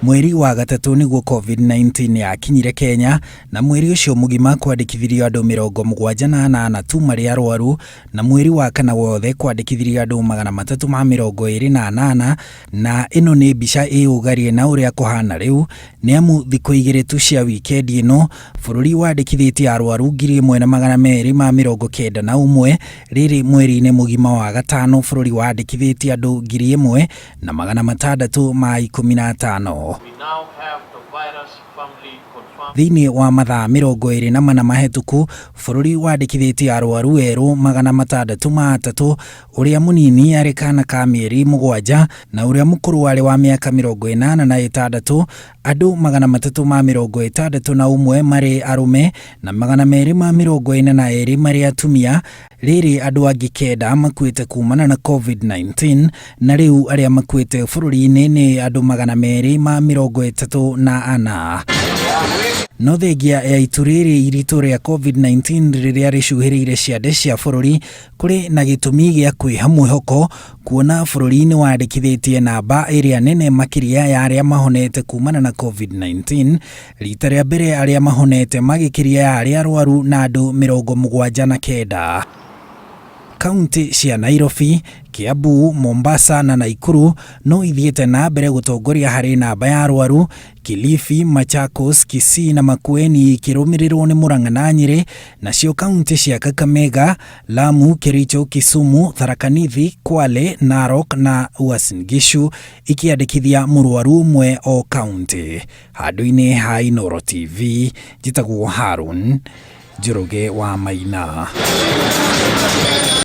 Mweri wa gatatu niguo COVID-19 yakinyire Kenya, na mweri ucio mugima kwandikithirio andu 78 tu mari arwaru, na mweri wa kana wothe kwandikithirio andu 328, na ino ni mbica iugarie na uria kuhana riu, ni amu thikũ igĩrĩ tu cia wikendi ino bururi wandikithitie arwaru 1291, riri mweri-ini mugima wa gatano bururi wandikithitie andu 1615. Thini wa mathaa 24 mahituku bururi wandikithitie arwaru eru 603, uria munini ari kana ka mieri 7 na uria mukuru wari wa miaka 86, andu 361 mari arume na 242 mari atumia. Riri andu angi 9 makuite kumana na COVID-19, na riu aria makuite bururi-ini ni andu 234. No thengia ya ituriri iritu ria COVID-19 riria ricuhiriire ciande cia bururi, kuri na gitumi gia kwiha mwihoko kuona bururi-ini wandikithitie namba iria nene makiria ya aria mahonete kumana na COVID-19, rita ria mbere aria mahonete magikiria ya aria arwaru na andu 79. Kaunti cia Nairobi, Kiambu, Mombasa na Naikuru no ithiete na mbere gutongoria hari namba ya arwaru. Kilifi, Machakos, Kisii na Makueni ikirumirirwo ni Murang'a na Nyeri, nacio kaunti cia Kakamega, Lamu, Kericho, Kisumu, Tharaka Nithi, Kwale, Narok na Uasin Gishu ikiandikithia murwaru umwe o kaunti. Handu-ini ha Inooro TV, njitagwo Harun Njoroge wa Maina.